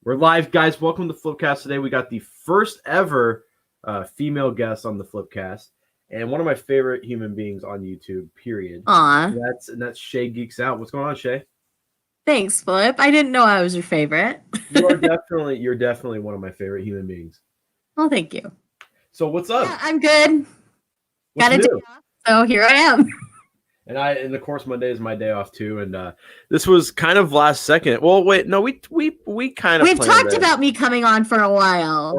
We're live, guys. Welcome to FlipCast. Today we got the first ever female guest on the FlipCast, and one of my favorite human beings on YouTube. Period. Aw. And that's Shaegeeksout. What's going on, Shay? Thanks, Flip. I didn't know I was your favorite. You're definitely one of my favorite human beings. Well, thank you. So what's up? Yeah, I'm good. What's Got a new? day off, so here I am. And of course Monday is my day off too. And this was kind of last second. Well, wait, no, we kind of We've talked about me coming on for a while.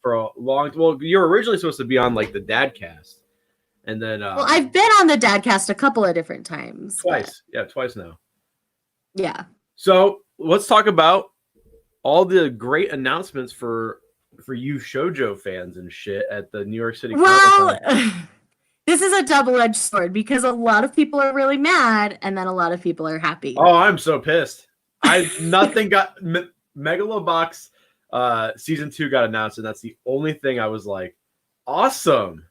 For a long. Well, you were originally supposed to be on like the Dadcast, and then well, I've been on the Dadcast a couple of different times. Twice, twice now. Yeah. So let's talk about all the great announcements for you shoujo fans and shit at the New York City. Well, this is a double-edged sword because a lot of people are really mad and then a lot of people are happy. Oh, I'm so pissed. Nothing got Megalobox season 2 got announced, and that's the only thing I was like, awesome.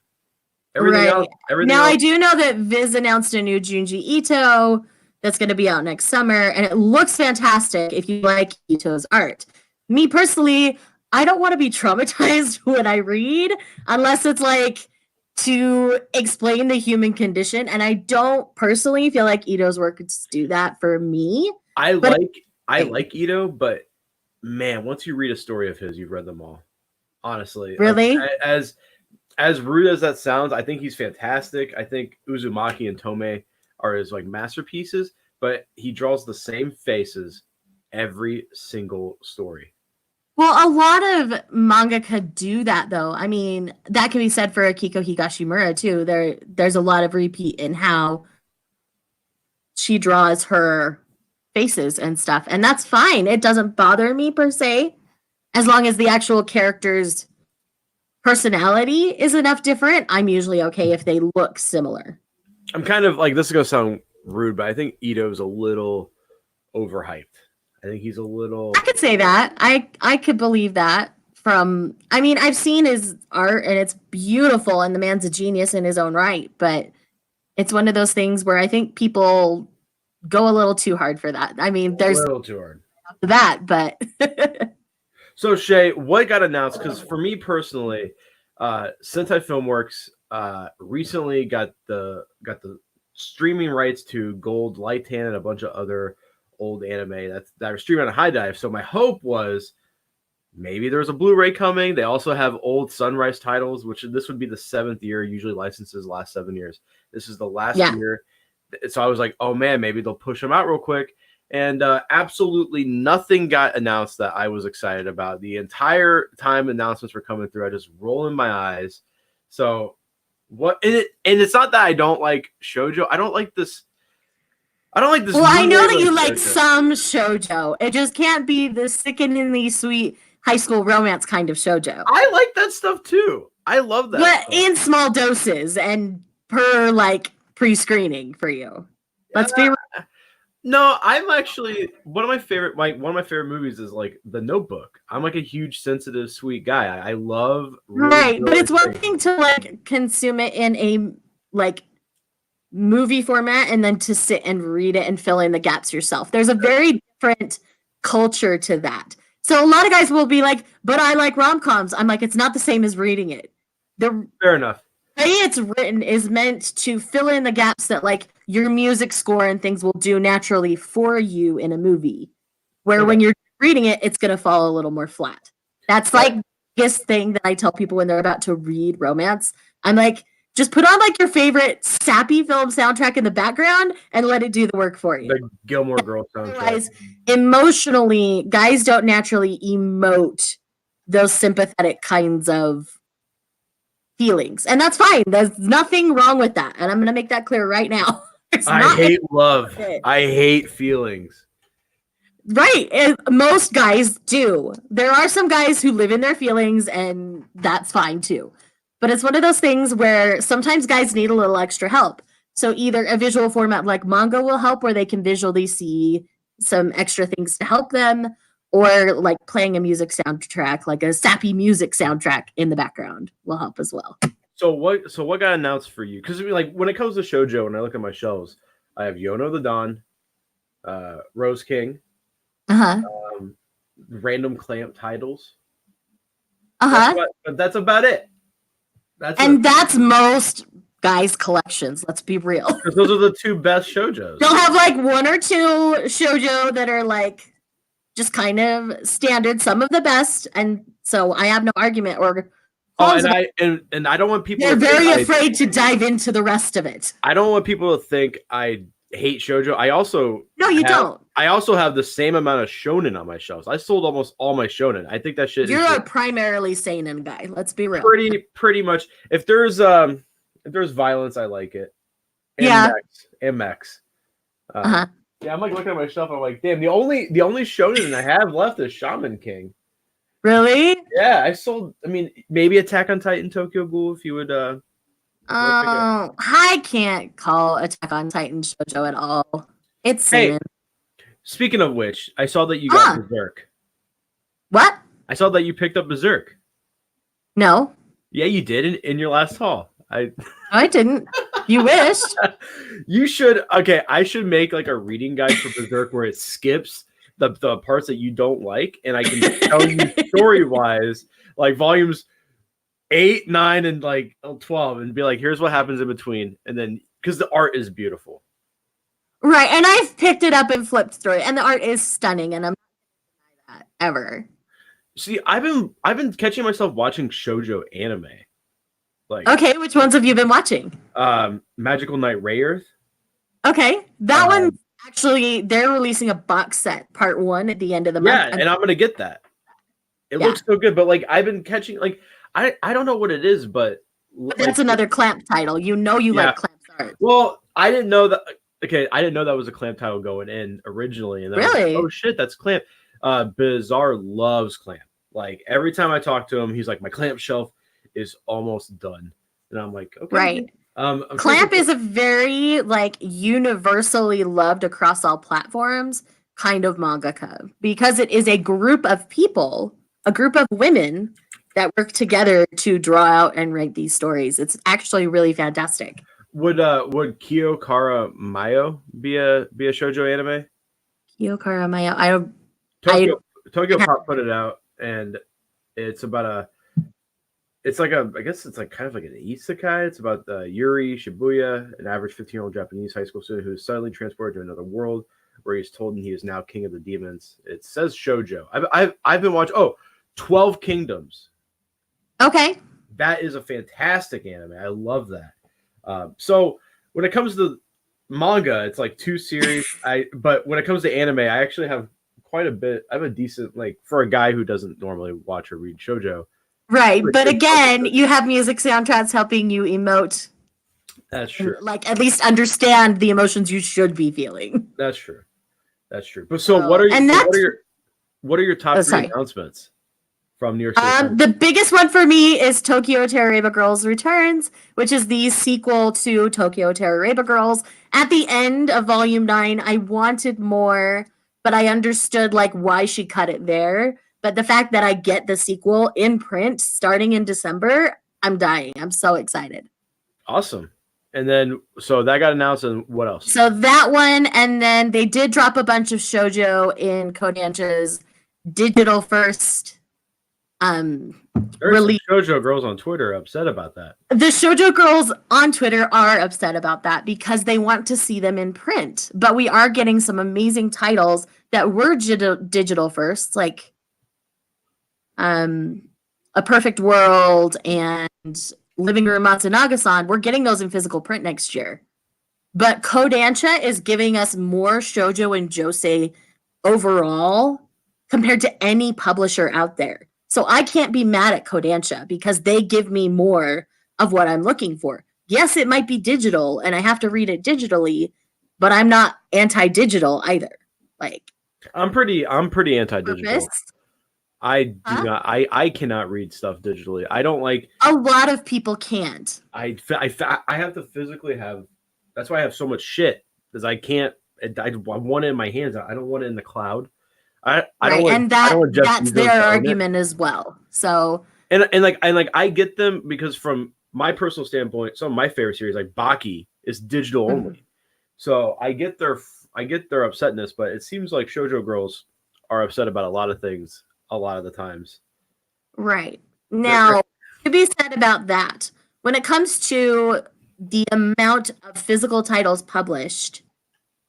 Everything else. I do know that Viz announced a new Junji Ito that's going to be out next summer, and it looks fantastic if you like Ito's art. Me personally, I don't want to be traumatized when I read unless it's like to explain the human condition, and I don't personally feel like Ito's work could do that for me. I like Ito, but man, once you read a story of his, you've read them all. Honestly, really, like, as rude as that sounds, I think he's fantastic. I think Uzumaki and Tomei are his like masterpieces, but he draws the same faces every single story. Well, a lot of mangaka do that, though. I mean, that can be said for Akiko Higashimura, too. There's a lot of repeat in how she draws her faces and stuff, and that's fine. It doesn't bother me, per se, as long as the actual character's personality is enough different. I'm usually okay if they look similar. I'm kind of like, this is going to sound rude, but I think Ito's a little overhyped. I think he's a little... I could say that. I could believe that from... I mean, I've seen his art, and it's beautiful, and the man's a genius in his own right, but it's one of those things where I think people go a little too hard for that. I mean, there's... A little too hard. That, but... So, Shay, what got announced? Because for me personally, Sentai Filmworks recently got the streaming rights to Gold, Light Tan, and a bunch of other old anime that are streaming on High Dive. So my hope was maybe there's a Blu-ray coming. They also have old Sunrise titles, which this would be the 7th year. Usually licenses last 7 years. This is the last year. So I was like, oh man, maybe they'll push them out real quick. And absolutely nothing got announced that I was excited about. The entire time announcements were coming through, I just rolling my eyes. So what? And it's not that I don't like shoujo. I don't like this. Well, I know that you like some shoujo. It just can't be the sickeningly sweet high school romance kind of shoujo. I like that stuff too. I love that. But in small doses and per like pre-screening for you. Let's be real. No, I'm actually one of my favorite movies is like The Notebook. I'm like a huge sensitive, sweet guy. I love right, but it's one thing to like consume it in a like movie format and then to sit and read it and fill in the gaps yourself. There's a very different culture to that. So a lot of guys will be like, but I like rom-coms. I'm like, it's not the same as reading it. Fair enough. The way it's written is meant to fill in the gaps that like your music score and things will do naturally for you in a movie. Where when you're reading it, it's going to fall a little more flat. That's like the biggest thing that I tell people when they're about to read romance. I'm like, just put on like your favorite sappy film soundtrack in the background and let it do the work for you. The Gilmore Girls soundtrack. Otherwise, emotionally, guys don't naturally emote those sympathetic kinds of feelings. And that's fine. There's nothing wrong with that. And I'm going to make that clear right now. I hate love. I hate feelings. Right. And most guys do. There are some guys who live in their feelings, and that's fine too. But it's one of those things where sometimes guys need a little extra help. So either a visual format like manga will help where they can visually see some extra things to help them, or like playing a music soundtrack, like a sappy music soundtrack in the background will help as well. So what got announced for you? Because like when it comes to shoujo, when I look at my shelves, I have Yono the Dawn, Rose King, random clamp titles. Uh-huh. That's about it. That's most guys' collections, let's be real. Because those are the two best shoujos. They'll have like one or two shoujo that are like just kind of standard, some of the best, and so I have no argument or and I don't want people they're to very afraid to dive into the rest of it. I don't want people to think I hate shoujo. No, you don't. I also have the same amount of shonen on my shelves. I sold almost all my shonen. I think that shit You're a primarily seinen guy. Let's be real. Pretty much. If there's violence, I like it. And mechs. Yeah, I'm like looking at my shelf. I'm like, damn. The only shonen I have left is Shaman King. Really? Yeah, I sold. I mean, maybe Attack on Titan, Tokyo Ghoul. If you would. I can't call Attack on Titan shoujo at all. It's seinen. Speaking of which, I saw that you got Berserk. What? I saw that you picked up Berserk. No. Yeah, you did in your last haul. I didn't. You wish. You should. Okay, I should make like a reading guide for Berserk where it skips the parts that you don't like, and I can tell you story wise, like volumes 8, 9, and like 12, and be like, here's what happens in between, and then because the art is beautiful. Right, and I've picked it up and flipped through it, and the art is stunning, and I'm not gonna deny that ever. See, I've been catching myself watching shoujo anime. Like, okay, which ones have you been watching? Magical Knight Rayearth. Okay, that one actually they're releasing a box set, part 1 at the end of the month. Yeah, and I'm gonna get that. It looks so good, but like I've been catching like I don't know what it is, but that's another Clamp title. You like Clamp's art. Well, I didn't know that. Okay, I didn't know that was a Clamp title going in originally, and then really, I was like, oh shit, that's Clamp. Bizarre loves Clamp. Like every time I talk to him, he's like, my Clamp shelf is almost done, and I'm like, okay, right. Clamp is a very like universally loved across all platforms kind of mangaka because it is a group of people, a group of women that work together to draw out and write these stories. It's actually really fantastic. Would Kiyokara Mayo be a shoujo anime? Kiyokara Mayo, Tokyo Pop put it out, and it's about I guess it's like kind of like an isekai. It's about Yuri Shibuya, an average 15-year-old Japanese high school student who is suddenly transported to another world where he's told he is now king of the demons. It says shoujo. I've been watching 12 Kingdoms. Okay. That is a fantastic anime. I love that. So when it comes to manga, it's like 2 series. But when it comes to anime, I actually have quite a bit. I have a decent, like, for a guy who doesn't normally watch or read shoujo. Right, but again, you have music soundtracks helping you emote. That's true. Like at least understand the emotions you should be feeling. That's true. But so what are your top 3 announcements from New York City? The biggest one for me is Tokyo Terroreba Girls Returns, which is the sequel to Tokyo Terroreba Girls. At the end of Volume 9, I wanted more, but I understood like why she cut it there. But the fact that I get the sequel in print starting in December, I'm dying. I'm so excited. Awesome. And then, so that got announced, and what else? So that one, and then they did drop a bunch of shoujo in Kodansha's digital first release. Shoujo girls on Twitter are upset about that. The shoujo girls on Twitter are upset about that because they want to see them in print. But we are getting some amazing titles that were digital first, like A Perfect World and Living Room Matsunaga-san. We're getting those in physical print next year. But Kodansha is giving us more shoujo and josei overall compared to any publisher out there. So I can't be mad at Kodansha because they give me more of what I'm looking for. Yes, it might be digital and I have to read it digitally, but I'm not anti-digital either. Like I'm pretty anti-digital. I do not. I cannot read stuff digitally. I don't like. A lot of people can't. I have to physically have. That's why I have so much shit because I can't. I want it in my hands. I don't want it in the cloud. I don't want. And that's their argument as well. So and I get them because from my personal standpoint, some of my favorite series like Baki is digital only. So I get their upsetness, but it seems like shoujo girls are upset about a lot of things a lot of the times. Right. Now, to be said about that, when it comes to the amount of physical titles published,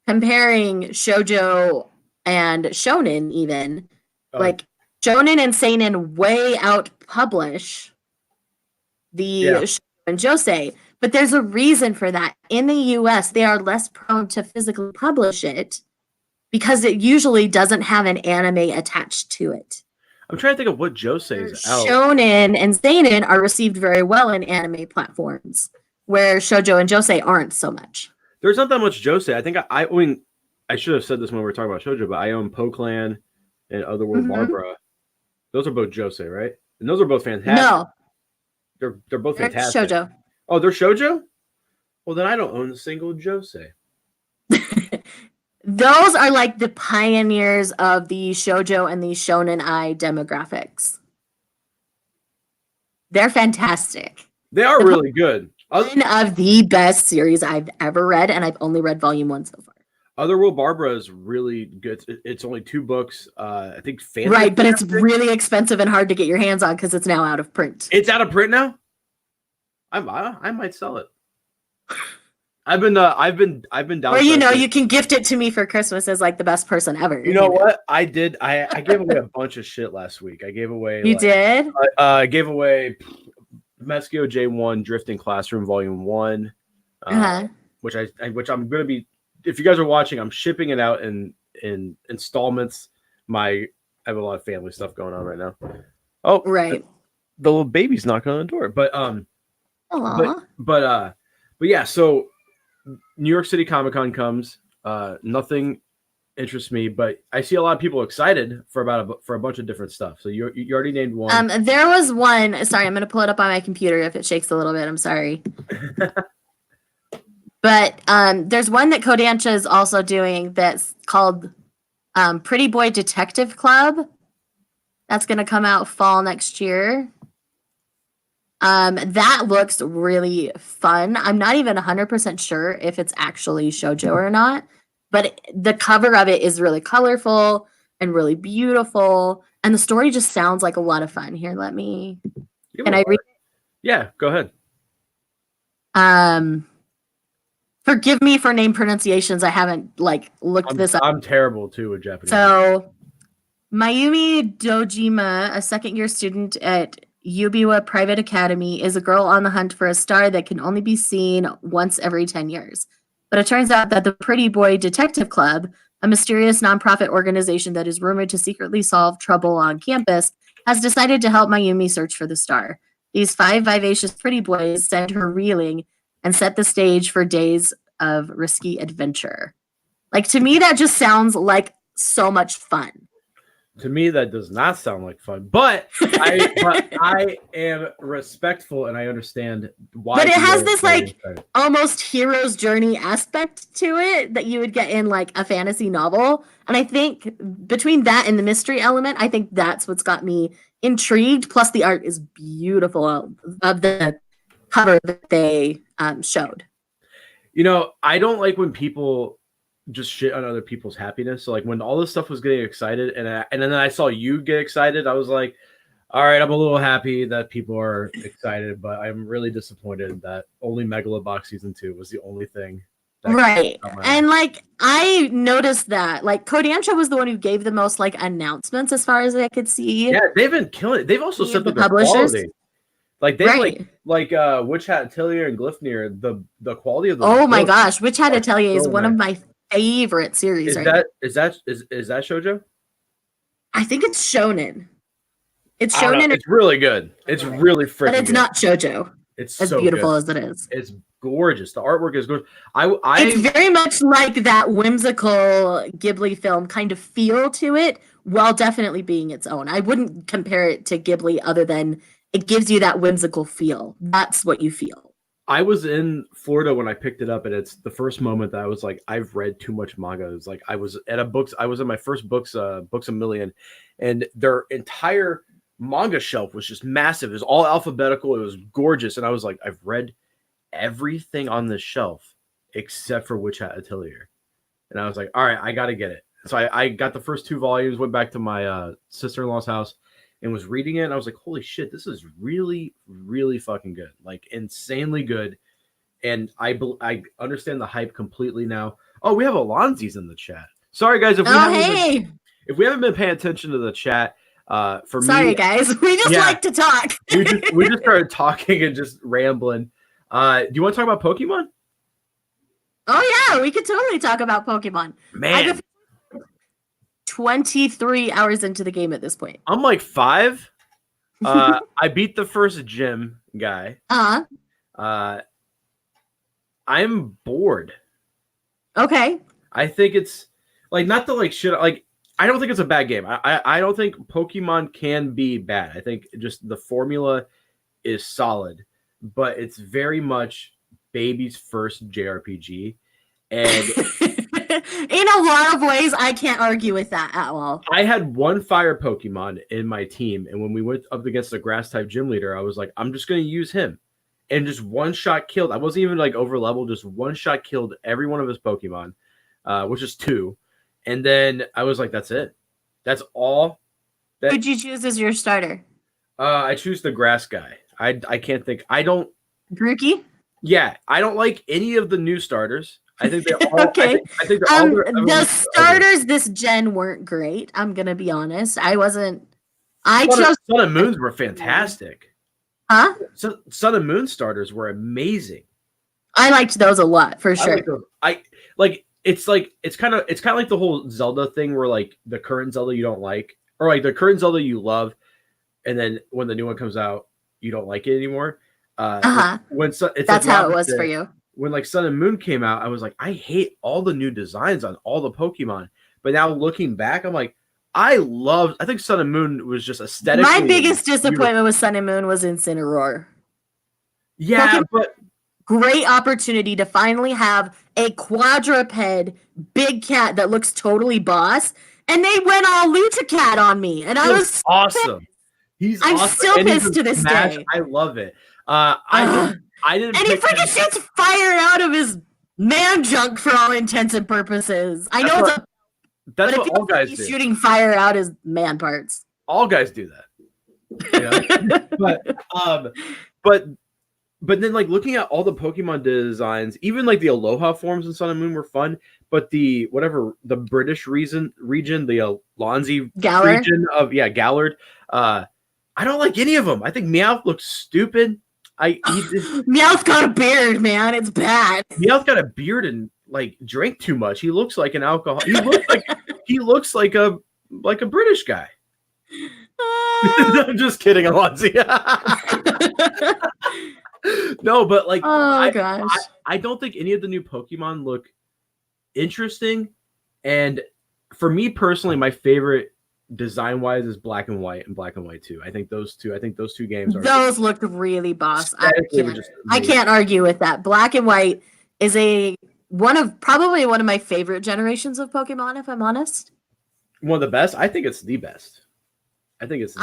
comparing shoujo and shonen even, like shonen and seinen way out publish the shoujo and josei, but there's a reason for that. In the US, they are less prone to physically publish it because it usually doesn't have an anime attached to it. I'm trying to think of what josei is out. Shonen and seinen are received very well in anime platforms, where shoujo and josei aren't so much. There's not that much josei. I think I mean, I should have said this when we were talking about shoujo, but I own Poclan and Otherworld Barbara. Those are both josei, right? And those are both fantastic. No, they're both fantastic. Shoujo. Oh, they're shoujo? Well, then I don't own a single josei. Those are like the pioneers of the shoujo and the shonen ai demographics. They're fantastic. They are really good. One of the best series I've ever read, and I've only read volume 1 so far. Otherworld Barbara is really good. It's only 2 books. I think fantasy. Right, but it's really expensive and hard to get your hands on because it's now out of print. It's out of print now? I might sell it. I've been down. Or you can gift it to me for Christmas as like the best person ever. You know what? I did. I gave away a bunch of shit last week. I gave away. You did? I gave away Meskio J1 Drifting Classroom Volume 1, which I'm gonna be. If you guys are watching, I'm shipping it out in installments. I have a lot of family stuff going on right now. Oh, right. The little baby's knocking on the door, but yeah. So New York City Comic Con comes. Nothing interests me, but I see a lot of people excited for a bunch of different stuff. So you already named one. There was one. Sorry, I'm going to pull it up on my computer. If it shakes a little bit, I'm sorry. But there's one that Kodansha is also doing that's called Pretty Boy Detective Club. That's going to come out fall next year. That looks really fun. I'm not even 100% sure if it's actually shoujo or not, but the cover of it is really colorful and really beautiful, and the story just sounds like a lot of fun. Here, let me. Can I read it? Yeah, go ahead. Forgive me for name pronunciations. I haven't looked this up. I'm terrible too with Japanese. So, Mayumi Dojima, a second-year student at Yubiwa Private Academy, is a girl on the hunt for a star that can only be seen once every 10 years. But it turns out that the Pretty Boy Detective Club, a mysterious nonprofit organization that is rumored to secretly solve trouble on campus, has decided to help Mayumi search for the star. These 5 vivacious pretty boys send her reeling and set the stage for days of risky adventure. To me, that just sounds like so much fun. To me, that does not sound like fun, but I am respectful and I understand why. But it has this almost hero's journey aspect to it that you would get in a fantasy novel. And I think between that and the mystery element, I think that's what's got me intrigued. Plus, the art is beautiful of the cover that they showed. I don't like when people just shit on other people's happiness. So when all this stuff was getting excited and then I saw you get excited, I was like, all right, I'm a little happy that people are excited, but I'm really disappointed that only Megalobox Season 2 was the only thing. Right. And I noticed that Kodansha was the one who gave the most announcements as far as I could see. Yeah, they've been killing it. They've also said that their publishers. Quality. Witch Hat Atelier and Glyphnir, the quality of the my gosh, Witch Hat Atelier is one of my favorite series. Is that shoujo? I think it's shonen. It's shonen. It's really good. It's really freaking. But it's good. Not shoujo. It's as so beautiful good. As it is. It's gorgeous. The artwork is gorgeous. It's very much like that whimsical Ghibli film kind of feel to it, while definitely being its own. I wouldn't compare it to Ghibli other than it gives you that whimsical feel. That's what you feel. I was in Florida when I picked it up, and it's the first moment that I was like, I've read too much manga. It was I was in my first Books a Million, and their entire manga shelf was just massive. It was all alphabetical. It was gorgeous. And I was like, I've read everything on this shelf except for Witch Hat Atelier. And I was like, all right, I got to get it. So I got the first 2 volumes, went back to my sister-in-law's house, and was reading it. And I was like, holy shit, this is really, really fucking good. Like, insanely good. And I understand the hype completely now. Oh, we have Alonzi's in the chat. Sorry, guys, Hey. if we haven't been paying attention to the chat, for Sorry, me, guys. We just like to talk. we just started talking and just rambling. Do you want to talk about Pokemon? Oh yeah, we could totally talk about Pokemon. Man, 23 hours into the game at this point. I'm like 5. I beat the first gym guy. I'm bored. Okay. I think it's like not the like shit. Like I don't think it's a bad game. I don't think Pokemon can be bad. I think just the formula is solid, but it's very much baby's first JRPG. And in a lot of ways, I can't argue with that at all. I had one fire Pokemon in my team, and when we went up against the grass type gym leader, I was like, I'm just going to use him. And just one shot killed. I wasn't even like over level, just one shot killed every one of his Pokemon, which is 2. And then I was like, that's it. That's all. Who'd you choose as your starter? I choose the grass guy. I can't think. I don't. Grookey? Yeah, I don't like any of the new starters. I think they're all okay. I think they're all the starters this gen weren't great. I'm gonna be honest. I wasn't. Sun and Moons were fantastic. Huh? Sun and Moon starters were amazing. I liked those a lot for sure. It's kind of like the whole Zelda thing where like the current Zelda you don't like, or like the current Zelda you love, and then when the new one comes out, you don't like it anymore. That's like how it was for you. When like Sun and Moon came out, I was like, I hate all the new designs on all the Pokemon. But now looking back, I'm like, I think Sun and Moon was just aesthetically. My biggest disappointment with Sun and Moon was Incineroar. Yeah, but great opportunity to finally have a quadruped big cat that looks totally boss, and they went all Luchacat on me, and I was awesome. I'm awesome. Still pissed to this day. I love it. I didn't. And he freaking shoots fire out of his man junk for all intents and purposes. I know that's what all guys do. Shooting fire out his man parts. All guys do that. But then like looking at all the Pokemon designs, even like the Aloha forms in Sun and Moon were fun. But the British region, the Alonzi region of Gallard, I don't like any of them. I think Meowth looks stupid. Meowth got a beard, man. It's bad. Meowth got a beard and like drank too much. He looks like an alcohol. He looks like a British guy. I'm just kidding, Alonzi. No, but like, gosh, I don't think any of the new Pokemon look interesting. And for me personally, my favorite design-wise is Black and White and Black and White 2. I think those two games are. Those looked really boss. I can't argue with that. Black and White is probably one of my favorite generations of Pokemon, if I'm honest. One of the best? I think it's the best. Besides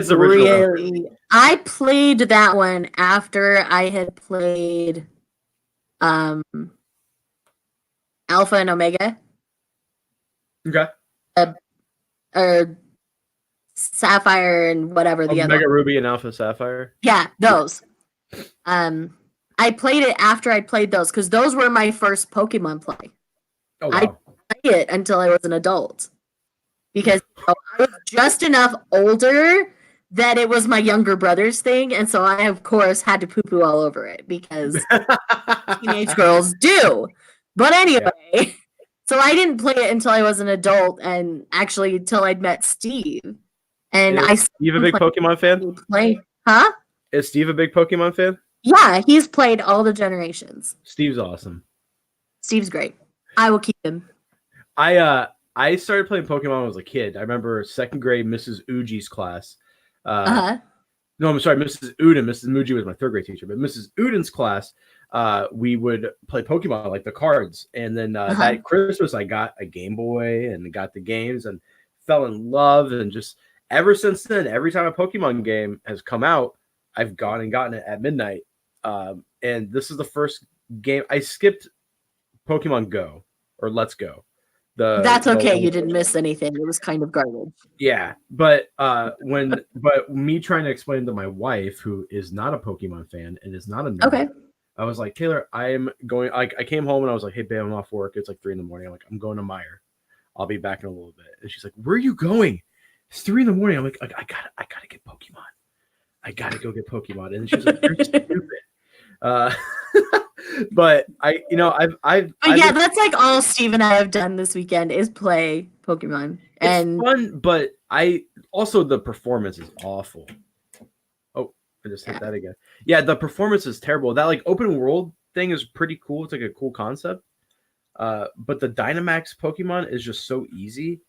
the original. I played that one after I had played Alpha and Omega. Okay. Or Sapphire and whatever the other. Omega Ruby and Alpha Sapphire. Yeah, those. I played it after I played those because those were my first Pokemon play. Oh, wow. I played it until I was an adult because I was just enough older that it was my younger brother's thing, and so I of course had to poo-poo all over it because teenage girls do. But anyway. Yeah. So I didn't play it until I was an adult, and actually until I'd met Steve. And Steve a big Pokemon fan? Huh? Is Steve a big Pokemon fan? Yeah, he's played all the generations. Steve's awesome. Steve's great. I will keep him. I started playing Pokemon when I was a kid. I remember 2nd grade, Mrs. Uji's class. No, I'm sorry, Mrs. Uden. Mrs. Muji was my 3rd grade teacher, but Mrs. Uden's class. We would play Pokemon, like the cards. And then that Christmas, I got a Game Boy and got the games and fell in love. And just ever since then, every time a Pokemon game has come out, I've gone and gotten it at midnight. And this is the first game. I skipped Pokemon Go or Let's Go. That's the okay. one- You didn't miss anything. It was kind of garbage. Yeah, but but me trying to explain to my wife, who is not a Pokemon fan and is not a nerd, Okay. I was like, Taylor, I am going. Like, I came home and I was like, hey, babe, I'm off work. It's like 3 a.m. I'm like, I'm going to Meyer. I'll be back in a little bit. And she's like, where are you going? It's 3 a.m. I'm like, I gotta get Pokemon. I gotta go get Pokemon. And she's like, you're stupid. But Yeah, that's like all Steve and I have done this weekend is play Pokemon. And it's fun, but the performance is awful. Oh, I just hit that again. Yeah, the performance is terrible. That like open world thing is pretty cool. It's like a cool concept. But the Dynamax Pokemon is just so easy.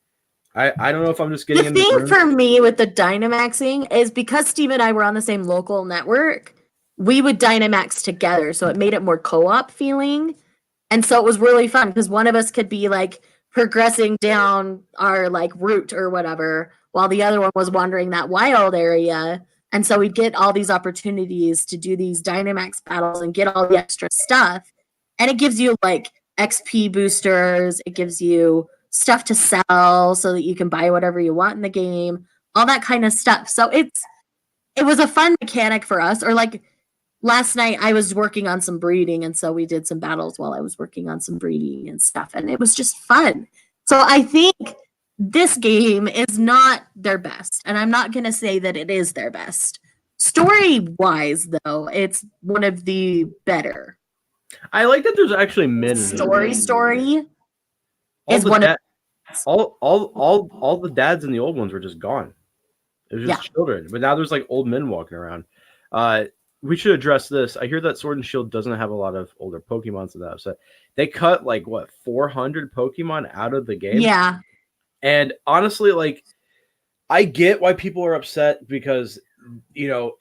I don't know if I'm just getting the thing for me with the Dynamaxing is because Steve and I were on the same local network, we would Dynamax together. So it made it more co-op feeling. And so it was really fun because one of us could be like progressing down our like route or whatever, while the other one was wandering that wild area. And so we'd get all these opportunities to do these Dynamax battles and get all the extra stuff. And it gives you like XP boosters. It gives you stuff to sell so that you can buy whatever you want in the game, all that kind of stuff. So it was a fun mechanic for us. Or like last night I was working on some breeding, and so we did some battles while I was working on some breeding and stuff, and it was just fun. So I think this game is not their best, and I'm not going to say that it is their best. Story-wise, though, it's one of the better. I like that there's actually men. Story all is the one of all the dads in the old ones were just gone. It was just children, but now there's like old men walking around. We should address this. I hear that Sword and Shield doesn't have a lot of older Pokemon, so that upset. They cut like 400 Pokemon out of the game. Yeah, and honestly, like I get why people are upset because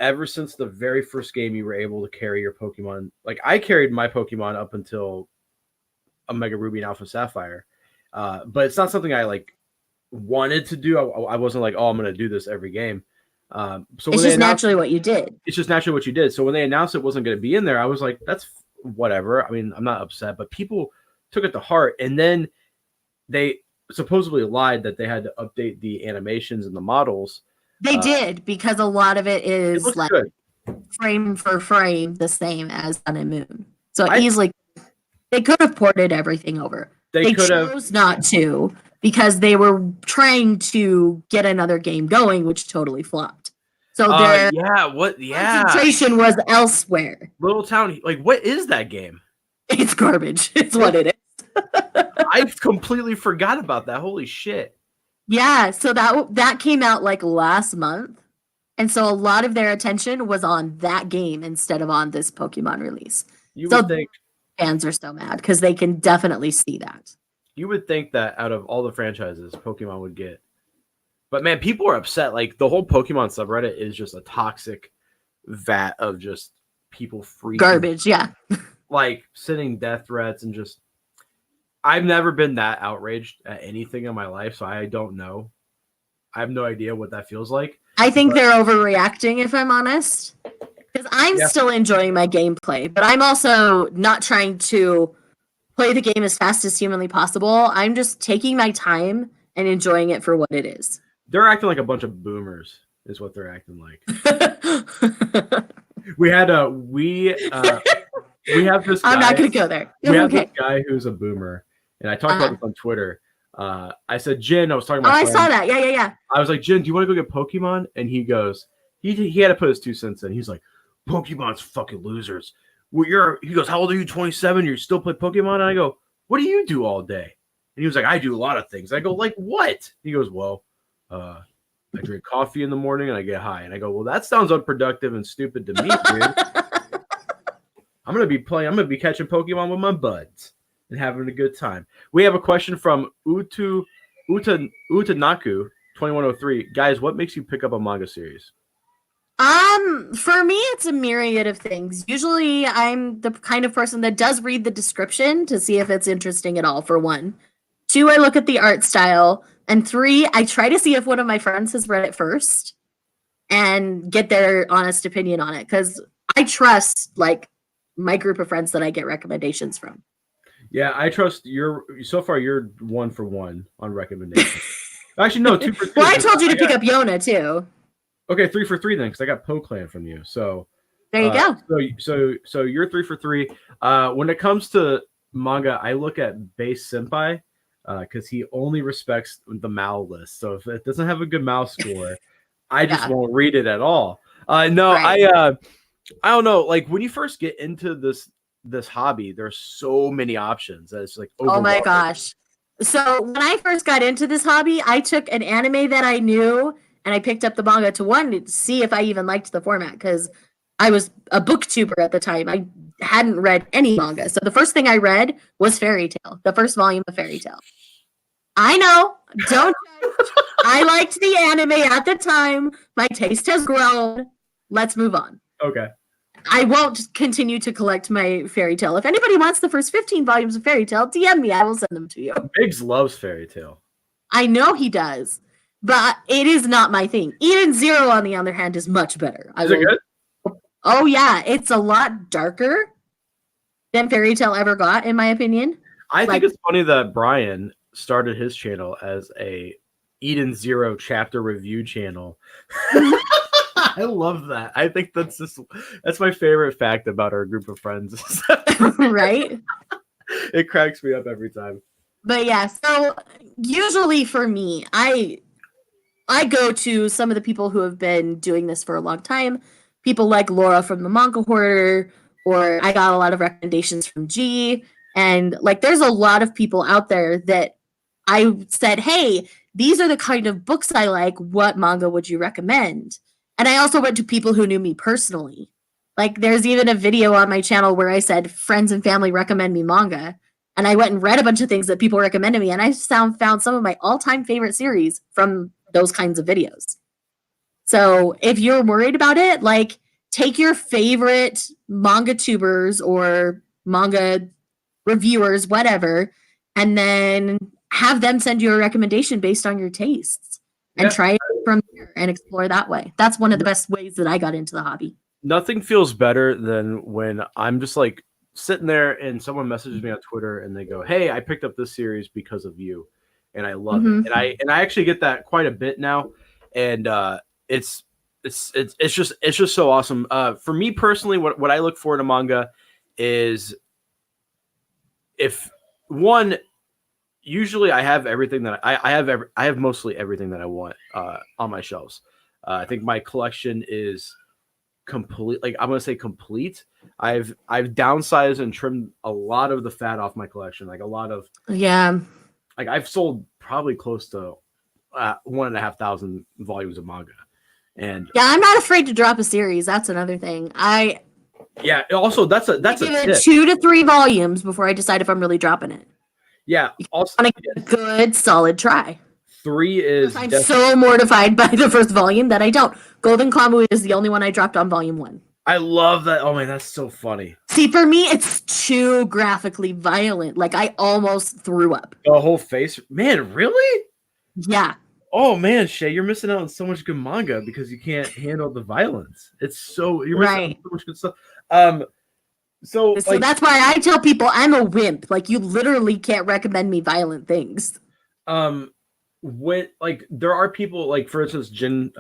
ever since the very first game, you were able to carry your Pokemon. Like I carried my Pokemon up until Omega Ruby and Alpha Sapphire. But it's not something I like wanted to do. I wasn't like, oh, I'm going to do this every game. So it's just naturally what you did. It's just naturally what you did. So when they announced it wasn't going to be in there, I was like, that's whatever. I mean, I'm not upset, but people took it to heart. And then they supposedly lied that they had to update the animations and the models. They did, because a lot of it is it like good. Frame for frame the same as Sun and Moon. So easily they could have ported everything over. They chose not to because they were trying to get another game going, which totally flopped. So their concentration was elsewhere. Little Town, like what is that game? It's garbage. It's what it is. I completely forgot about that. Holy shit. Yeah, so that came out like last month. And so a lot of their attention was on that game instead of on this Pokemon release. You would think fans are so mad because they can definitely see that. You would think that out of all the franchises, Pokemon would get. But man, people are upset. Like the whole Pokemon subreddit is just a toxic vat of just people freaking garbage. Yeah. Like sending death threats and just. I've never been that outraged at anything in my life, so I don't know. I have no idea what that feels like. I think they're overreacting, if I'm honest. Because I'm still enjoying my gameplay, but I'm also not trying to play the game as fast as humanly possible. I'm just taking my time and enjoying it for what it is. They're acting like a bunch of boomers, is what they're acting like. we have this guy. I'm not going to go there. We have this guy who's a boomer, and I talked about this on Twitter. I said, Jen, I was talking about. I saw that. Yeah. I was like, Jen, do you want to go get Pokemon? And he goes, he had to put his 2 cents in. He's like, Pokemon's fucking losers. Well, he goes, how old are you? 27? You still play Pokemon? And I go, what do you do all day? And he was like, I do a lot of things. I go, like what? He goes, well, I drink coffee in the morning and I get high. And I go, well, that sounds unproductive and stupid to me, dude. I'm gonna be catching Pokemon with my buds and having a good time. We have a question from Utanaku 2103. Guys, what makes you pick up a manga series? For me, it's a myriad of things. Usually I'm the kind of person that does read the description to see if it's interesting at all, for 1. 2, I look at the art style. And 3, I try to see if one of my friends has read it first and get their honest opinion on it. Because I trust like my group of friends that I get recommendations from. Yeah, I trust your. So far, you're 1 for 1 on recommendation. Actually, no, 2 for 2. Well, I told you to got, pick up Yona too. okay, 3 for 3 then, because I got Clan from you. So, There you go. so you're 3 for 3. When it comes to manga, I look at Base Senpai because he only respects the Mal list. So if it doesn't have a good Mal score, I just won't read it at all. No, Right. I don't know. Like when you first get into this hobby, there's so many options that it's like Oh my overwhelming. gosh. So when I first got into this hobby, I took an anime that I knew and I picked up the manga to see if I even liked the format because I was a booktuber at the time. I hadn't read any manga. So the first thing I read was Fairy Tail, the first volume of Fairy Tail. I know, don't judge. I liked the anime at the time. My taste has grown. Let's move on. Okay. I won't continue to collect my Fairy Tail. If anybody wants the first 15 volumes of Fairy Tail, DM me. I will send them to you. Biggs loves Fairy Tail. I know he does, but it is not my thing. Eden Zero, on the other hand, is much better. Is it good? Oh, yeah. It's a lot darker than Fairy Tail ever got, in my opinion. I think it's funny that Brian started his channel as a Eden Zero chapter review channel. I love that. I think that's my favorite fact about our group of friends. Right? It cracks me up every time. But yeah, so usually for me, I go to some of the people who have been doing this for a long time. People like Laura from the Manga Hoarder, or I got a lot of recommendations from G. And like there's a lot of people out there that I said, hey, these are the kind of books I like. What manga would you recommend? And I also went to people who knew me personally. Like there's even a video on my channel where I said friends and family recommend me manga. And I went and read a bunch of things that people recommended me. And I found some of my all-time favorite series from those kinds of videos. So if you're worried about it, like take your favorite manga tubers or manga reviewers, whatever, and then have them send you a recommendation based on your tastes and try it from there and explore that way. That's one of the best ways that I got into the hobby. Nothing feels better than when I'm just like sitting there and someone messages me on Twitter and they go, "Hey, I picked up this series because of you," and I love it. And I actually get that quite a bit now, and it's just so awesome. For me personally, what I look for in a manga is if one. Usually, I have everything that I have mostly everything that I want on my shelves. I think my collection is complete. Like I'm gonna say complete. I've downsized and trimmed a lot of the fat off my collection. Like a lot of Like I've sold probably close to 1,500 volumes of manga, and I'm not afraid to drop a series. That's another thing. Also, that's a tip. 2 to 3 volumes before I decide if I'm really dropping it. Yeah. Also, on a good solid try. 3 is. I'm so mortified by the first volume that I don't. Golden Kamuy is the only one I dropped on volume 1. I love that. Oh man, that's so funny. See, for me, it's too graphically violent. Like I almost threw up. The whole face, man. Really? Yeah. Oh man, Shay, you're missing out on so much good manga because you can't handle the violence. You're missing out on so much good stuff. So that's why I tell people I'm a wimp. Like you literally can't recommend me violent things. When like there are people like for instance Jin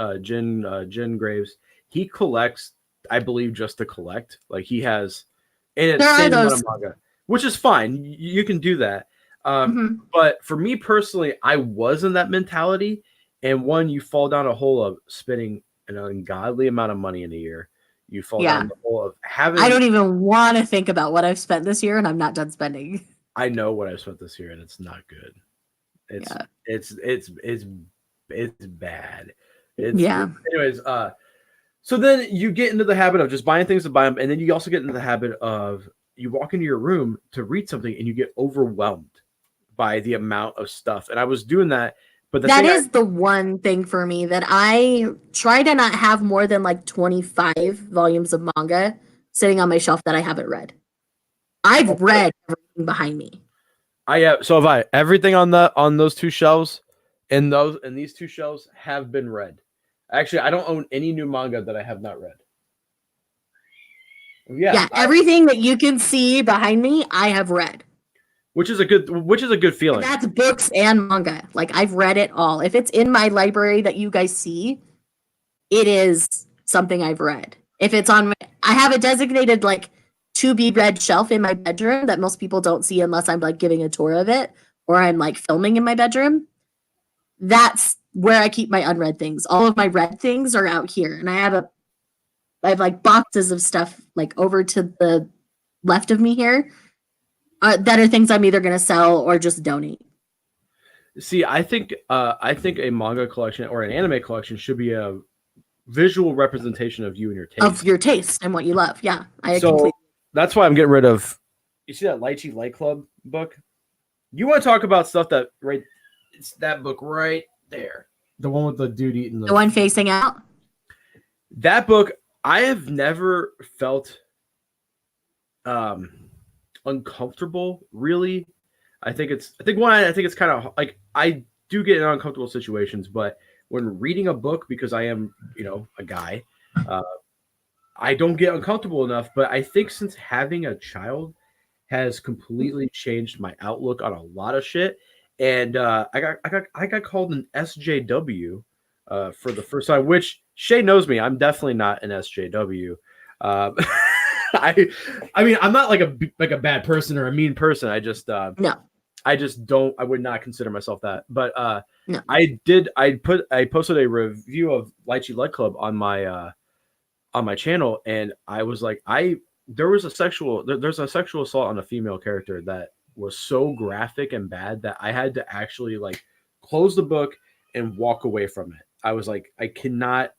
Graves, he collects, I believe, just to collect. Like he has an insane amount of manga, which is fine. You can do that. But for me personally, I was in that mentality, and you fall down a hole of spending an ungodly amount of money in a year. You fall down the hole of having. I don't even want to think about what I've spent this year, and I'm not done spending. I know what I've spent this year, and it's not good. It's bad. Anyways, so then you get into the habit of just buying things to buy them, and then you also get into the habit of you walk into your room to read something, and you get overwhelmed by the amount of stuff. And I was doing that. But that is the one thing for me that I try to not have more than like 25 volumes of manga sitting on my shelf that I haven't read. I've read everything behind me. So have I. Everything on those 2 shelves and these 2 shelves have been read. Actually, I don't own any new manga that I have not read. Yeah, everything that you can see behind me, I have read. which is a good feeling. And that's books and manga. Like I've read it all. If it's in my library that you guys see, it is something I've read. If it's on, I have a designated like to be read shelf in my bedroom that most people don't see unless I'm like giving a tour of it or I'm like filming in my bedroom. That's where I keep my unread things. All of my read things are out here, and I have like boxes of stuff like over to the left of me here that are things I'm either going to sell or just donate. See, I think a manga collection or an anime collection should be a visual representation of you and your taste. Of your taste and what you love. Yeah, so that's why I'm getting rid of. You see that Lychee Light Club book? You want to talk about stuff that it's that book right there, the one with the dude eating the one facing out. That book, I have never felt uncomfortable. Really, I think it's kind of like I do get in uncomfortable situations, but when reading a book, because I am a guy, I don't get uncomfortable enough. But I think since having a child has completely changed my outlook on a lot of shit. And I got called an SJW for the first time, which Shay knows me. I'm definitely not an SJW. I mean, I'm not like a bad person or a mean person. I just no. I just don't. I would not consider myself that. But no. I posted a review of Lychee Light Club on my channel, and I was like, there's a sexual assault on a female character that was so graphic and bad that I had to actually like close the book and walk away from it. I was like, I could not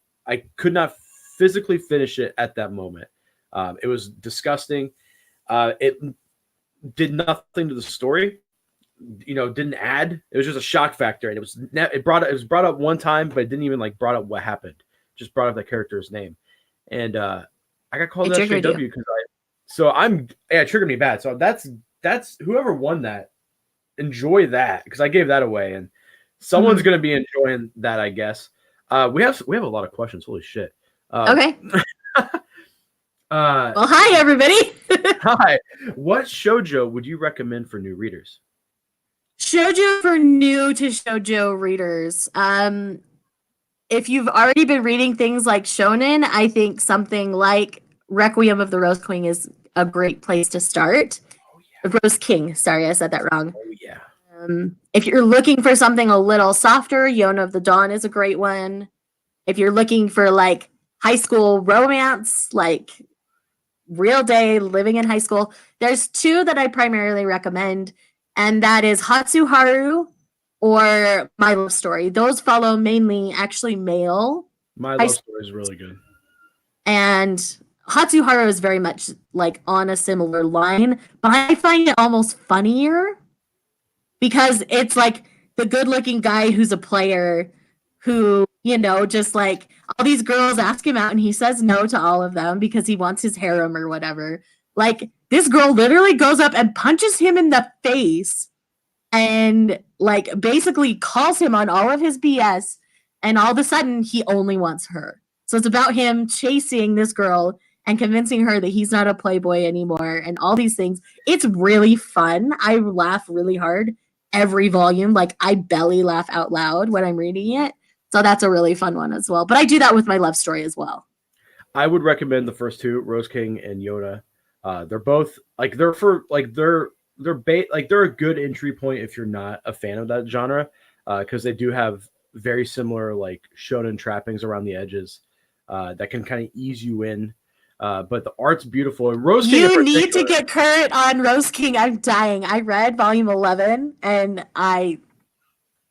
physically finish it at that moment. It was disgusting. It did nothing to the story. Didn't add. It was just a shock factor, and it was brought up one time, but it didn't even like brought up what happened. Just brought up that character's name, and I got called SJW because it triggered me bad. So that's whoever won that. Enjoy that because I gave that away, and someone's going to be enjoying that, I guess. We have a lot of questions. Holy shit. Okay. Well, hi everybody. Hi. What shoujo would you recommend for new readers? Shoujo for new to shoujo readers. If you've already been reading things like shonen, I think something like Requiem of the Rose Queen is a great place to start. Oh, yeah. Rose King. Sorry, I said that wrong. Oh yeah. If you're looking for something a little softer, Yona of the Dawn is a great one. If you're looking for like high school romance, like real day living in high school, there's two that I primarily recommend, and that is Hatsuharu or My Love Story. Those follow mainly actually male. My Love Story is really good. And Hatsuharu is very much like on a similar line, but I find it almost funnier because it's like the good-looking guy who's a player who, just like all these girls ask him out and he says no to all of them because he wants his harem or whatever. Like this girl literally goes up and punches him in the face and like basically calls him on all of his BS, and all of a sudden he only wants her. So it's about him chasing this girl and convincing her that he's not a playboy anymore and all these things. It's really fun. I laugh really hard every volume. Like I belly laugh out loud when I'm reading it. So that's a really fun one as well. But I do that with My Love Story as well. I would recommend the first two, Rose King and Yona. They're both like they're a good entry point if you're not a fan of that genre, because they do have very similar like shonen trappings around the edges that can kind of ease you in. But the art's beautiful. And Rose King, you need to get current on Rose King. I'm dying. I read volume 11, and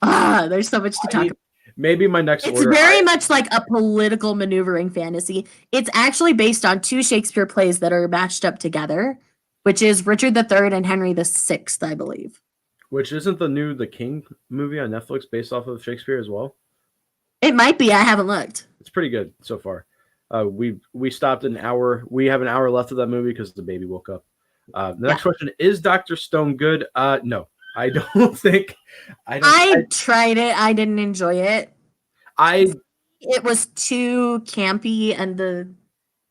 there's so much to talk about. Maybe my next order. It's very much like a political maneuvering fantasy. It's actually based on two Shakespeare plays that are mashed up together, which is Richard III and Henry VI, I believe. Which isn't the King movie on Netflix based off of Shakespeare as well? It might be. I haven't looked. It's pretty good so far. We stopped an hour. We have an hour left of that movie because the baby woke up. The next question is Dr. Stone good? No. I don't think. I tried it. I didn't enjoy it. It was too campy, and the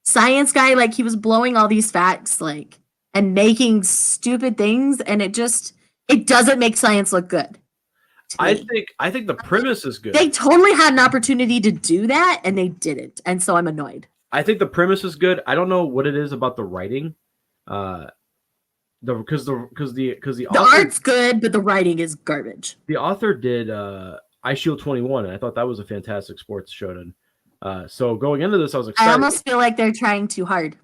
science guy, like he was blowing all these facts, like and making stupid things, and it just It doesn't make science look good. I think the premise is good. They totally had an opportunity to do that, and they didn't, and so I'm annoyed. I think the premise is good. I don't know what it is about the writing, because the author, art's good, but the writing is garbage. The author did I Shield 21, and I thought that was a fantastic sports shonen. So going into this, I was excited. I almost feel like they're trying too hard.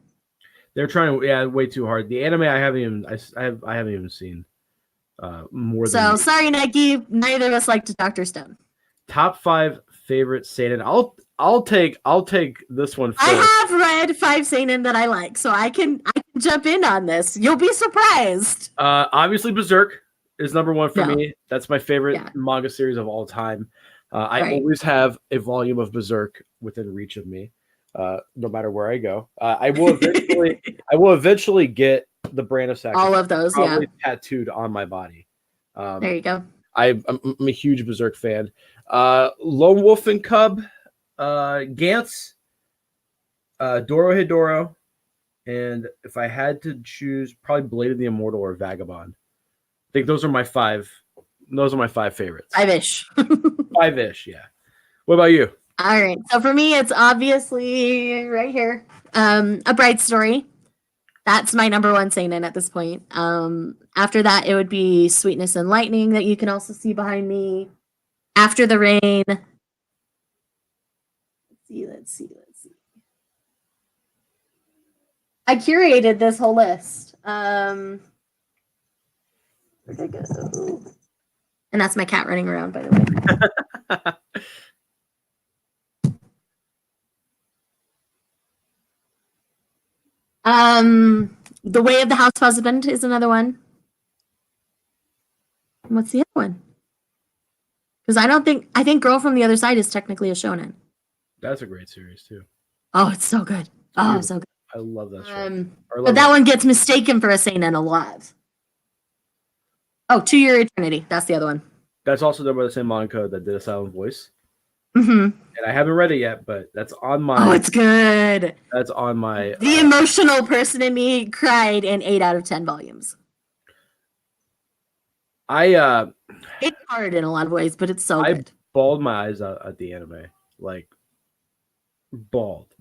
They're trying, way too hard. The anime I haven't even seen. More so than sorry, Nike. Neither of us liked Dr. Stone. Top 5 favorite seinen. I'll take this one first. I have read 5 seinen that I like, so I can jump in on this. You'll be surprised. Obviously, Berserk is number 1 for No. me. That's my favorite manga series of all time. I always have a volume of Berserk within reach of me, no matter where I go. I will eventually get the Brand of Sacrifice. All of those, probably tattooed on my body. There you go. I'm a huge Berserk fan. Lone Wolf and Cub, Gantz, Dorohedoro, and if I had to choose, probably Blade of the Immortal or Vagabond. I think those are my 5. Those are my 5 favorites. 5-ish. 5-ish, yeah. What about you? All right. So for me, it's obviously right here. A Bright Story. That's my number 1 seinen at this point. After that, it would be Sweetness and Lightning that you can also see behind me. After the Rain. Let's see. I curated this whole list. Where'd it go? And that's my cat running around, by the way. The Way of the House Husband is another one. And what's the other one? Because I think Girl from the Other Side is technically a shonen. That's a great series too. Oh, it's so good. Oh, so good. I love that show. But that one gets mistaken for a seinen a lot. Oh, 2 Year Eternity. That's the other one. That's also done by the same manga that did A Silent Voice. Mm-hmm. And I haven't read it yet, but that's on my... Oh, it's good. That's on my... The emotional person in me cried in 8 out of 10 volumes. It's hard in a lot of ways, but it's so good. I bawled my eyes out at the anime. Like, bawled.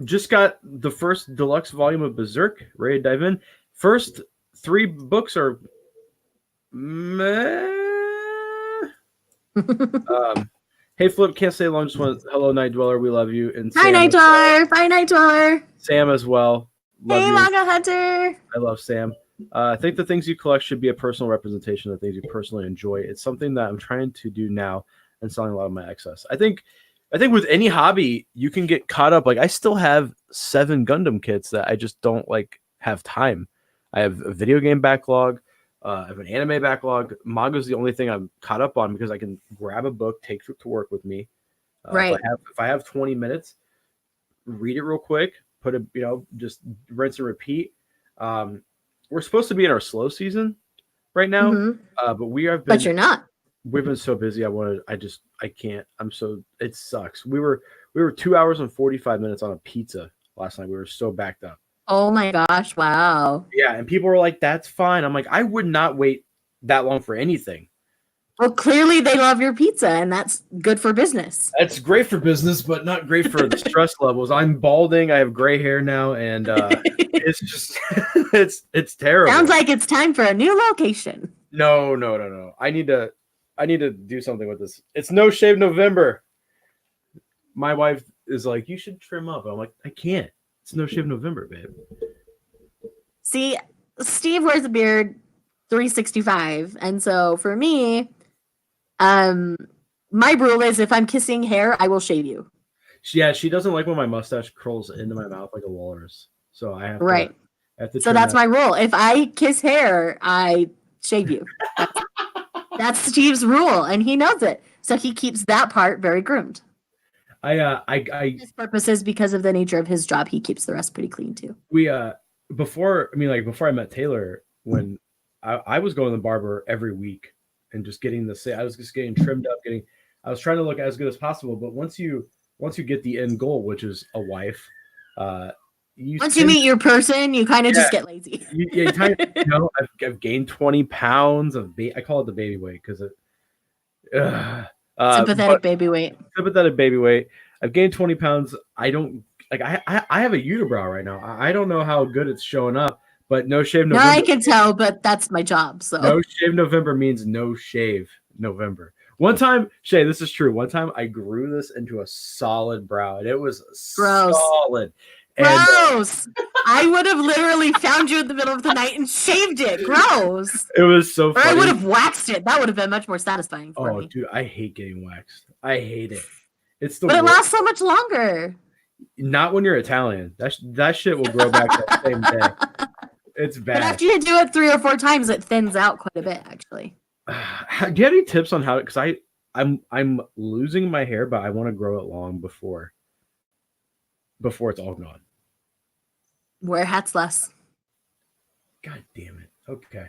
Just got the first deluxe volume of Berserk. Ready to dive in. First 3 books are meh. Hey Flip, can't stay long. Just want hello Night Dweller, we love you. And hi Night Dweller, bye Night Dweller. Sam as well. Hey Manga Hunter. I love Sam. I think the things you collect should be a personal representation of things you personally enjoy. It's something that I'm trying to do now and selling a lot of my excess. I think with any hobby, you can get caught up. Like I still have 7 Gundam kits that I just don't have time. I have a video game backlog. I have an anime backlog. Manga is the only thing I'm caught up on because I can grab a book, take it to work with me. Right. If I have 20 minutes, read it real quick, put it, just rinse and repeat. We're supposed to be in our slow season right now, but we have been. But you're not. We've been so busy. I can't. It sucks. We were 2 hours and 45 minutes on a pizza last night. We were so backed up. Oh my gosh. Wow. Yeah. And people were like, that's fine. I'm like, I would not wait that long for anything. Well, clearly they love your pizza and that's good for business. That's great for business, but not great for the stress levels. I'm balding. I have gray hair now. And it's just, it's terrible. Sounds like it's time for a new location. No. I need to do something with this. It's No Shave November. My wife is like, you should trim up. I'm like, I can't. It's No Shave November, babe. See, Steve wears a beard 365. And so for me, my rule is if I'm kissing hair, I will shave you. Yeah, she doesn't like when my mustache curls into my mouth like a walrus. So I have to. Right. So that's my rule. If I kiss hair, I shave you. That's Steve's rule, and he knows it. So he keeps that part very groomed. His purposes, because of the nature of his job, he keeps the rest pretty clean too. Before I met Taylor, when I was going to the barber every week and just getting I was just getting trimmed up, I was trying to look as good as possible. But once you get the end goal, which is a wife, Once you meet your person, you kind of just Yeah. get lazy. I've gained 20 pounds of I call it the baby weight because Sympathetic but baby weight. sympathetic baby weight. I've gained 20 pounds. I don't like. I have a unibrow right now. I don't know how good it's showing up, but no shave No, I November. can tell, but that's my job. So No shave November means no shave November. One time, Shay, this is true. One time I grew this into a solid brow, and it was gross. solid. And Gross. I would have literally found you in the middle of the night and shaved it. Gross. it was so Or funny. I would have waxed it. That would have been much more satisfying for me. Dude, I hate getting waxed. I hate it. It's the But it worst. lasts so much longer. Not when you're Italian. That shit will grow back that same day. It's bad. But after you do it 3 or 4 times, it thins out quite a bit, actually. Do you have any tips on how? Because I'm losing my hair, but I want to grow it long before it's all gone. Wear hats less. God damn it. Okay.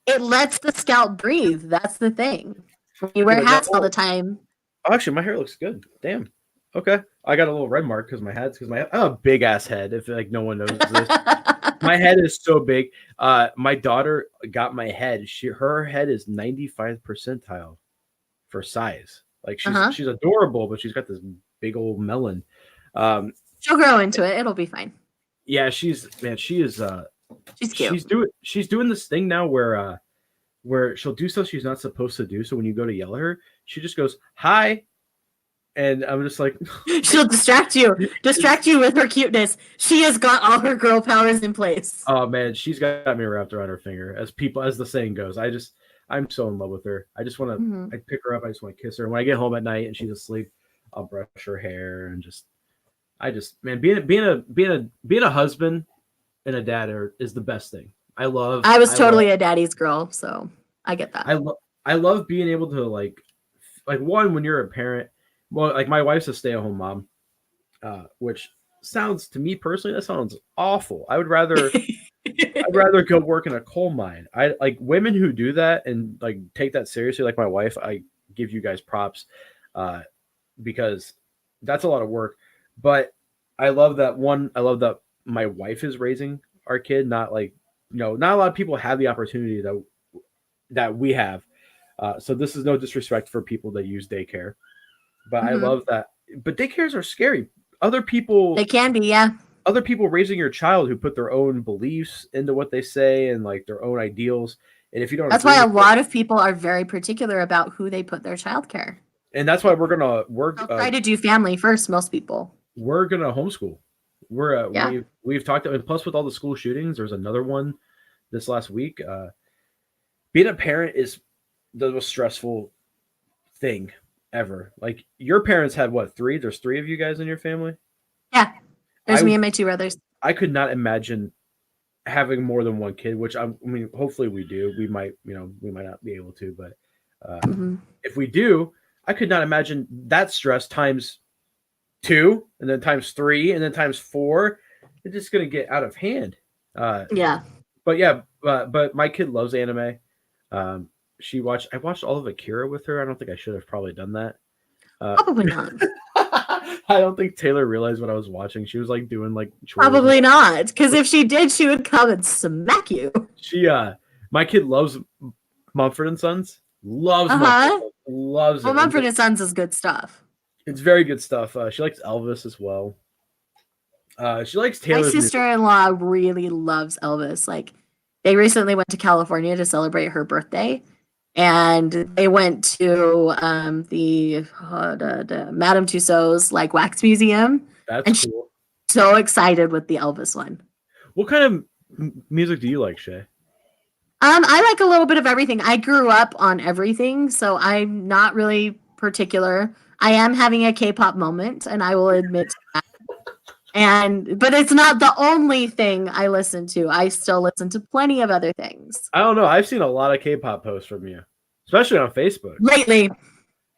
It lets the scalp breathe. That's the thing. When you wear hats all the time. Oh, actually, my hair looks good. Damn. Okay. I got a little red mark because I have a big ass head. If like no one knows this, my head is so big. My daughter got my head. Her head is 95th percentile for size. Like she's adorable, but she's got this big old melon. She'll grow into it. It'll be fine. Yeah, she is. She's cute. She's doing this thing now where she'll do stuff she's not supposed to do. So when you go to yell at her, she just goes, "Hi." And I'm just like, she'll distract you with her cuteness. She has got all her girl powers in place. Oh man, she's got me wrapped around her finger, as the saying goes. I'm so in love with her. I just want to, I pick her up. I just want to kiss her. When I get home at night and she's asleep, I'll brush her hair and man, being a husband and a dad is the best thing. I was totally a daddy's girl, so I get that. I love being able to like one, when you're a parent. Well, like my wife's a stay-at-home mom, which sounds to me personally, that sounds awful. I'd rather go work in a coal mine. I like women who do that and like take that seriously, like my wife. I give you guys props, because that's a lot of work. But I love that my wife is raising our kid. Not like, not a lot of people have the opportunity that we have. So this is no disrespect for people that use daycare. But I love that. But daycares are scary. They can be, yeah. Other people raising your child who put their own beliefs into what they say and like their own ideals. And if you don't, that's why a lot of people are very particular about who they put their child care. And that's why we're try to do family first. Most people. We're gonna homeschool. We've talked about, and plus with all the school shootings, there's another one this last week. Being a parent is the most stressful thing ever. Like your parents had what, 3? There's 3 of you guys in your family? Yeah. There's me and my 2 brothers. I could not imagine having more than one kid, which I mean, hopefully we do. We might not be able to, but if we do, I could not imagine that stress times 2 and then times 3 and then times 4. It's just going to get out of hand. Yeah. But my kid loves anime. I watched all of Akira with her. I don't think I should have probably done that. Probably not. I don't think Taylor realized what I was watching. She was like doing like chores. Probably not, because if she did, she would come and smack you. My kid loves Mumford and Sons. Loves it. Mumford and Sons is good stuff. It's very good stuff. She likes Elvis as well. She likes Taylor's My sister-in-law really loves Elvis. Like, they recently went to California to celebrate her birthday, and they went to the Madame Tussauds like wax museum. That's cool. So excited with the Elvis one. What kind of music do you like, Shay? I like a little bit of everything. I grew up on everything, so I'm not really particular. I am having a K-pop moment, and I will admit to that. But it's not the only thing I listen to. I still listen to plenty of other things. I don't know. I've seen a lot of K-pop posts from you, especially on Facebook. Lately.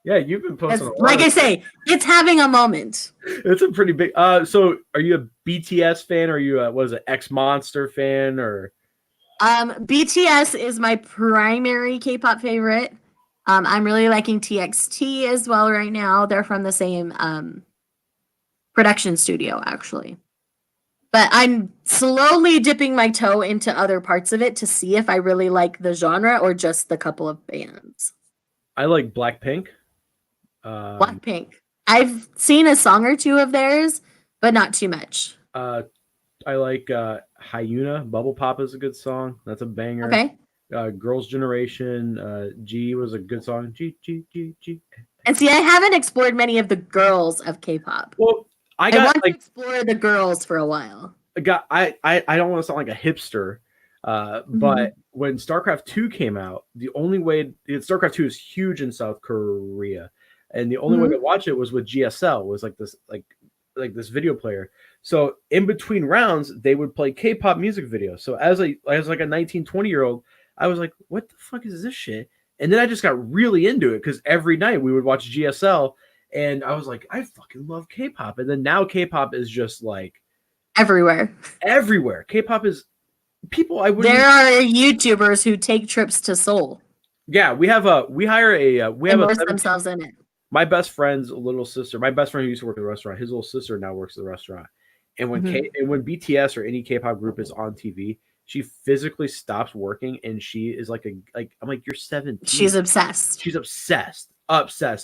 Yeah, you've been posting a lot. Like I say, it's having a moment. It's a pretty big... so are you a BTS fan? Or are you a X Monster fan? Or BTS is my primary K-pop favorite. I'm really liking TXT as well right now. They're from the same production studio, actually. But I'm slowly dipping my toe into other parts of it to see if I really like the genre or just the couple of bands. I like Blackpink. Blackpink. I've seen a song or two of theirs, but not too much. I like Hyuna. Bubble Pop is a good song. That's a banger. Okay. Girls' Generation. G was a good song. G G G G. And see, I haven't explored many of the girls of K-pop. Well, I want got to explore the girls for a while. I don't want to sound like a hipster, but when StarCraft 2 came out, the only way StarCraft 2 is huge in South Korea, and the only way to watch it was with GSL, was like this video player. So in between rounds, they would play K-pop music videos. So as like a 19, 20-year-old, I was like, what the fuck is this shit? And then I just got really into it because every night we would watch GSL, and I was like, I fucking love K-pop. And then now K-pop is just like everywhere. K-pop is people. There are YouTubers who take trips to Seoul. Yeah, we immerse themselves in it. My best friend's little sister, my best friend who used to work at the restaurant, his little sister now works at the restaurant. And when when BTS or any K-pop group is on TV, she physically stops working and she is like I'm like, you're 17. She's obsessed. She's obsessed.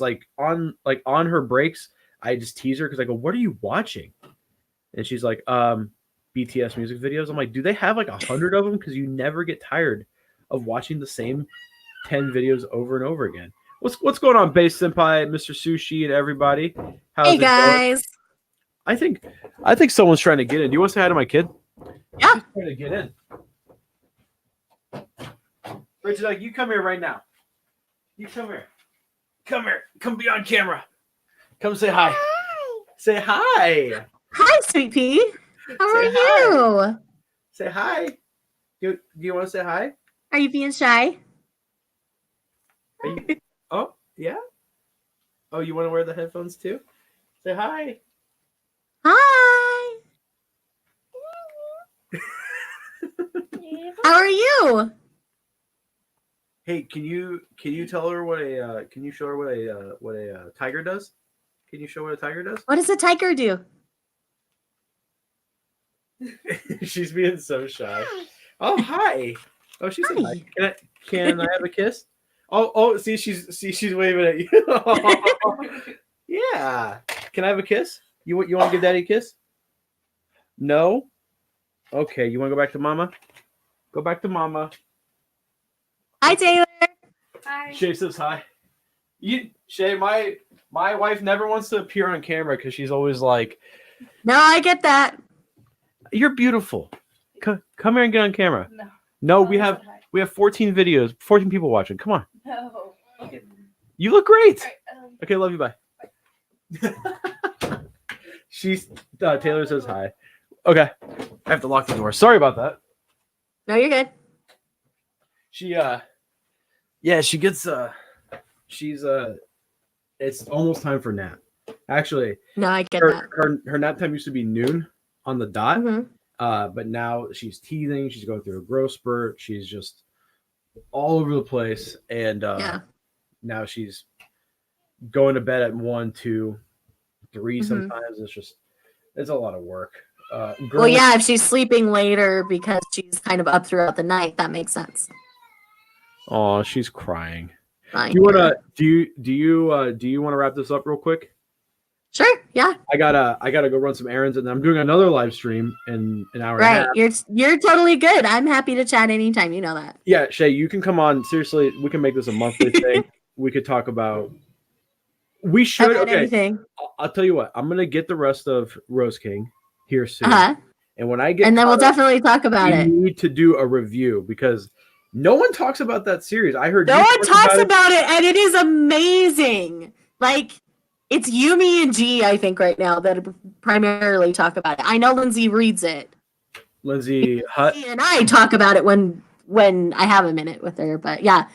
Like on her breaks, I just tease her because I go, what are you watching? And she's like, BTS music videos. I'm like, do they have like 100 of them? Because you never get tired of watching the same 10 videos over and over again. What's going on, Base Senpai, Mr. Sushi, and everybody? Hey guys. I think someone's trying to get in. Do you want to say hi to my kid? Yeah. She's trying to get in. Rachel, you come here right now. You come here. Come here. Come be on camera. Come say hi. Hi. Say hi. Hi, sweet pea. How are you? Say hi. Do you want to say hi? Are you being shy? Oh, yeah? Oh, you want to wear the headphones too? Say hi. Hi. How are you? Hey, can you tell her can you show her what a tiger does? Can you show what a tiger does? What does a tiger do? She's being so shy. Oh, hi. Oh, she's hi. Can I have a kiss? Oh, see, she's waving at you. Yeah. Can I have a kiss? You want to give Daddy a kiss? No? Okay, you want to go back to Mama? Go back to Mama. Hi, Taylor. Hi. Shay says hi. Shay, my wife never wants to appear on camera because she's always like, no, I get that. You're beautiful. Come here and get on camera. No, we have 14 videos, 14 people watching. Come on. No. You look great. Right, Okay, love you. Bye. Taylor says hi. Okay, I have to lock the door. Sorry about that. No, you're good. She gets it's almost time for nap. Actually, no, I get that. Her nap time used to be noon on the dot. Mm-hmm. But now she's teething. She's going through a growth spurt. She's just all over the place. And now she's going to bed at 1, 2, 3 sometimes. It's a lot of work. Well, yeah, if she's sleeping later because she's kind of up throughout the night, that makes sense. Oh, she's crying. Do you want to wrap this up real quick? Sure. Yeah. I gotta go run some errands, and I'm doing another live stream in an hour. Right. And a half. You're totally good. I'm happy to chat anytime. You know that. Yeah, Shay, you can come on. Seriously, we can make this a monthly thing. We could talk about. We should. Okay. Anything. I'll tell you what. I'm gonna get the rest of Rose King here soon. And when I get, and then we'll definitely talk about it. We need to do a review because no one talks about that series. I heard no one talks about it, and it is amazing. Like. It's Yumi and G, I think, right now that primarily talk about it. I know Lindsay reads it. Lindsay Hutt. And I talk about it when I have a minute with her. But yeah,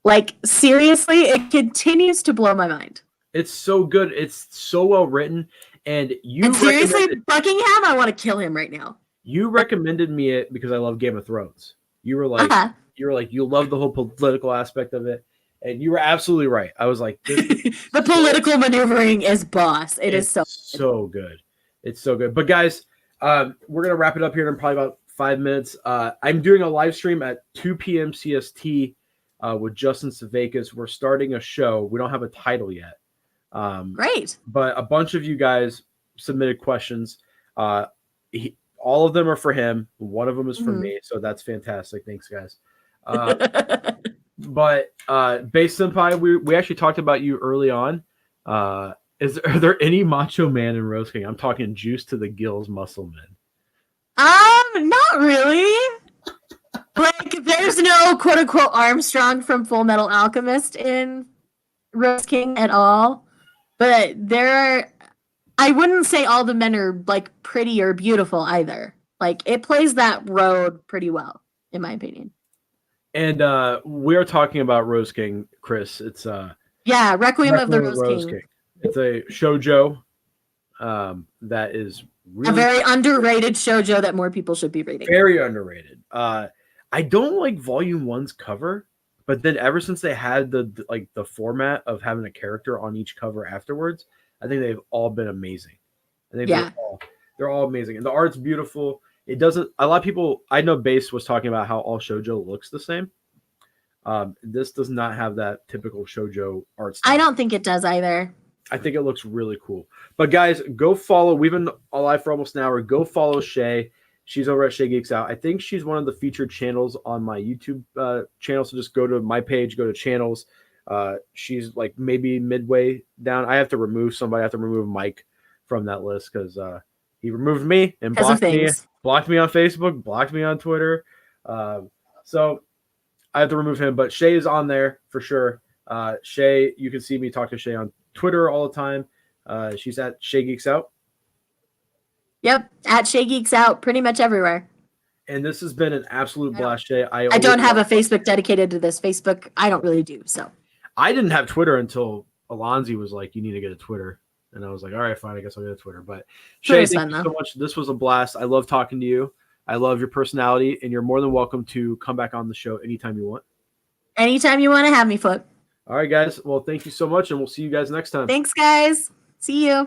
like seriously, it continues to blow my mind. It's so good. It's so well written. And seriously, Buckingham, I want to kill him right now. You recommended me it because I love Game of Thrones. You were like, you love the whole political aspect of it. And you were absolutely right. I was like, the political maneuvering is boss. It's so good. It's so good. But guys, We're gonna wrap it up here in probably about 5 minutes. I'm doing a live stream at 2 p.m. CST with Justin Savakis. We're starting a show. We don't have a title yet. Great. But a bunch of you guys submitted questions. All of them are for him. One of them is for me, so that's fantastic. Thanks, guys. But Base Senpai, we actually talked about you early on. Are there any Macho Man in Rose King? I'm talking juice to the gills, muscle men. Not really. Like, there's no quote unquote Armstrong from Full Metal Alchemist in Rose King at all. But there are, I wouldn't say all the men are like pretty or beautiful either. Like, it plays that road pretty well, in my opinion. And we're talking about Rose King, Chris. It's Requiem of the Rose King. It's a shoujo that is really a very underrated shoujo that more people should be reading. Very underrated. I don't like Volume 1's cover, but then ever since they had the format of having a character on each cover afterwards, I think they've all been amazing. I think they're all amazing, and the art's beautiful. It doesn't. A lot of people I know. Base was talking about how all shoujo looks the same. This does not have that typical shoujo art style. I don't think it does either. I think it looks really cool. But guys, go follow. We've been alive for almost an hour. Go follow Shae. She's over at Shaegeeksout. I think she's one of the featured channels on my YouTube channel. So just go to my page, go to channels. She's like maybe midway down. I have to remove somebody. I have to remove Mike from that list because he removed me and blocked me on Facebook, blocked me on Twitter. So I have to remove him. But Shae is on there for sure. Shae, you can see me talk to Shae on Twitter all the time. She's at Shaegeeksout. Yep, at Shaegeeksout, pretty much everywhere. And this has been an absolute blast, Shae. I don't have a Facebook dedicated to this. Facebook, I don't really do. So I didn't have Twitter until Alonzi was like, "You need to get a Twitter," and I was like, "All right, fine, I guess I'll get a Twitter." But Shae, thank you so much. This was a blast. I love talking to you. I love your personality, and you're more than welcome to come back on the show anytime you want. Anytime you want to have me, Flip. All right, guys. Well, thank you so much, and we'll see you guys next time. Thanks, guys. See you.